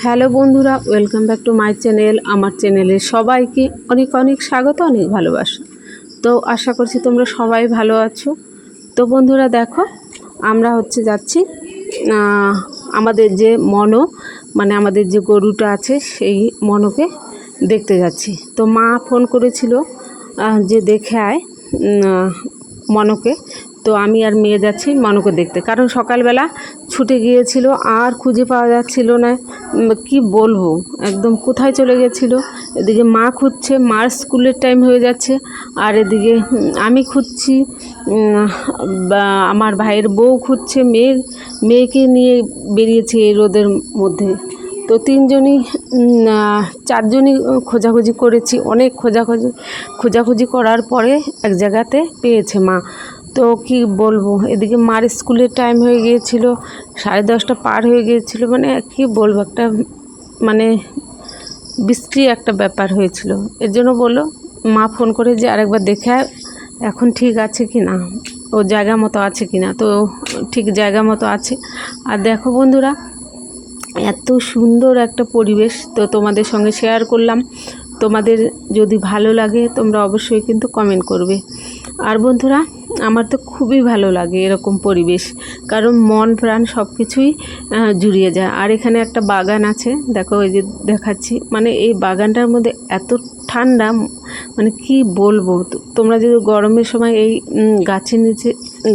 Hello বন্ধুরা, welcome back to my channel. আমার চ্যানেলে সবাইকে অনেক অনেক স্বাগত, অনেক ভালোবাসা। তো আশা করছি তোমরা সবাই ভালো আছো। তো বন্ধুরা দেখো, আমরা যাচ্ছি আমাদের যে আমাদের যে গরুটা আছে সেই মনকে দেখতে যাচ্ছি। তো মা ফোন করেছিল যে দেখে আয় মনকে। তো আমি আর মেয়ে যাচ্ছি মনকে দেখতে, কারণ সকালবেলা ছুটে গিয়েছিল আর খুঁজে পাওয়া যাচ্ছিল না। কি বলবো, একদম কোথায় চলে গেছিলো। এদিকে মা খুঁজছে, মার স্কুলের টাইম হয়ে যাচ্ছে, আর এদিকে আমি খুঁজছি, আমার ভাইয়ের বউ খুঁজছে, মেয়েকে নিয়ে বেরিয়েছে এই রোদের মধ্যে। তো চারজনই খোঁজাখুঁজি করেছি, অনেক খোঁজাখুঁজি করার পরে এক জায়গাতে পেয়েছে মা। তো কি বলবো, এদিকে মার স্কুলের টাইম হয়ে গিয়েছিল, 10:30 পার হয়ে গিয়েছিল। কি বলবো, একটা বিশ্রী একটা ব্যাপার হয়েছিল। এর জন্য বললো মা ফোন করে যে আরেকবার দেখে এখন ঠিক আছে কি না, ও জায়গা মতো আছে কি না। তো ঠিক জায়গা মতো আছে। আর দেখো বন্ধুরা, এত সুন্দর একটা পরিবেশ, তো তোমাদের সঙ্গে শেয়ার করলাম। তোমাদের যদি ভালো লাগে তোমরা অবশ্যই কিন্তু কমেন্ট করবে। আর বন্ধুরা, আমার তো খুবই ভালো লাগে এরকম পরিবেশ, কারণ মন প্রাণ সব কিছুই জুড়িয়ে যায়। আর এখানে একটা বাগান আছে, দেখো এই যে দেখাচ্ছি। এই বাগানটার মধ্যে এত ঠান্ডা, কি বলবো। তোমরা যদি গরমের সময় এই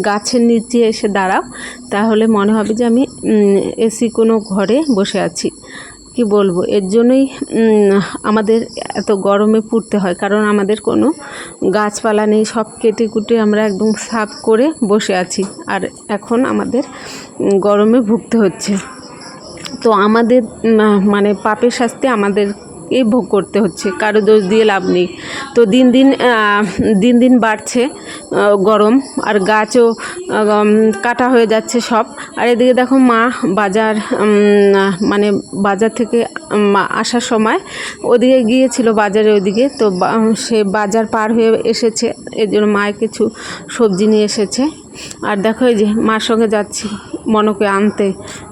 গাছের নিচে এসে দাঁড়াও, তাহলে মনে হবে যে আমি এসি কোনো ঘরে বসে আছি। কি বলবো, এর জন্যই আমাদের এত গরমে পুড়তে হয়, কারণ আমাদের কোনো গাছপালা নেই, সব কেটে কুটে আমরা একদম সাফ করে বসে আছি। আর এখন আমাদের গরমে ভুগতে হচ্ছে। তো আমাদের পাপের শাস্তি আমাদেরকেই ভোগ করতে হচ্ছে, কারো দোষ দিয়ে লাভ নেই। তো দিন দিন বাড়ছে গরম, আর গাছও কাটা হয়ে যাচ্ছে সব। আর এদিকে দেখো মা বাজার থেকে আসার সময় ওদিকে গিয়েছিল, বাজারে ওদিকে। তো সে বাজার পার হয়ে এসেছে, এর জন্য মায়ের কিছু সবজি নিয়ে এসেছে। আর দেখো এই যে মার সঙ্গে যাচ্ছি মনকে আনতে।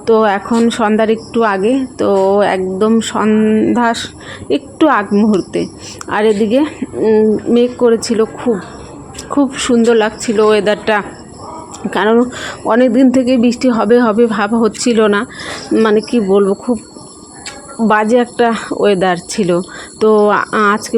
তো এখন সন্ধ্যার একটু আগে, তো একদম সন্ধ্যার একটু আগ মুহূর্তে। আর এদিকে মেঘ করেছিল, খুব সুন্দর লাগছিল ওয়েদারটা, কারণ অনেক দিন থেকে বৃষ্টি হবে ভাব হচ্ছিল না। কি বলবো, খুব বাজে একটা ওয়েদার ছিল। তো আজকে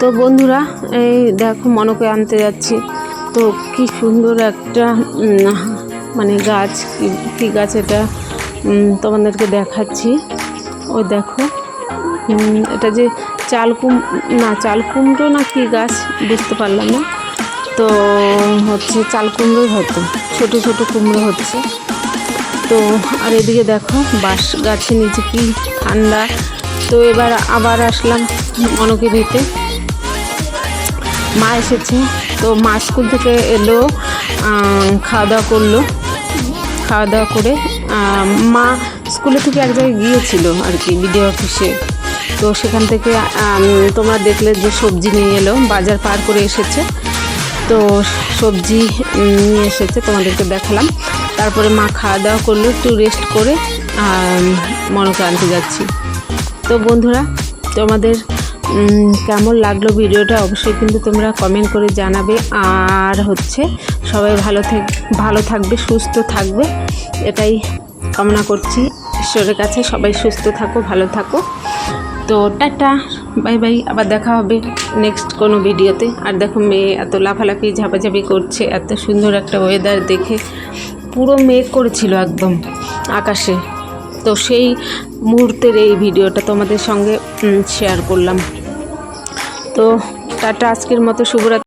তো বন্ধুরা, এই দেখো মনকে আনতে যাচ্ছি। তো কি সুন্দর একটা গাছ, কি গাছ এটা তোমাদেরকে দেখাচ্ছি। ওই দেখো, এটা যে চাল কুমড়ো না কি গাছ বুঝতে পারলাম না। তো চাল কুমড়োই হয়তো, ছোট ছোট কুমড়ো হচ্ছে। তো আর এদিকে দেখো বাঁশ গাছের নিচে কি ঠান্ডা। তো এবার আবার আসলাম মনকে দিতে। মা এসেছে, তো মা স্কুল থেকে এলো, খাওয়া দাওয়া করে মা স্কুলে থেকে এক জায়গায় গিয়েছিল আর কি, বিডিও অফিসে। তো সেখান থেকে তোমরা দেখলে যে সবজি নিয়ে এলো, বাজার পার করে এসেছে। তো সবজি নিয়ে এসেছে, তোমাদেরকে দেখালাম। তারপরে মা খাওয়া দাওয়া করলো, একটু রেস্ট করে মনকে আনতে যাচ্ছি। তো বন্ধুরা, তোমাদের কেমন লাগলো ভিডিওটা অবশ্যই কিন্তু তোমরা কমেন্ট করে জানাবে। আর সবাই ভালো থাকবে, সুস্থ থাকবে, এটাই কামনা করছি ঈশ্বরের কাছে। সবাই সুস্থ থাকো, ভালো থাকো। তো টাটা, বাই বাই, আবার দেখা হবে নেক্সট কোনো ভিডিওতে। আর দেখো মেয়ে এত লাফালাফি ঝাপাঝাপি করছে, এত সুন্দর একটা ওয়েদার দেখে। পুরো মেঘ করেছিল একদম আকাশে। তো সেই মুহূর্তের এই ভিডিওটা তোমাদের সঙ্গে শেয়ার করলাম। তো টাটা, আজকের মতো শুভরাত্রি।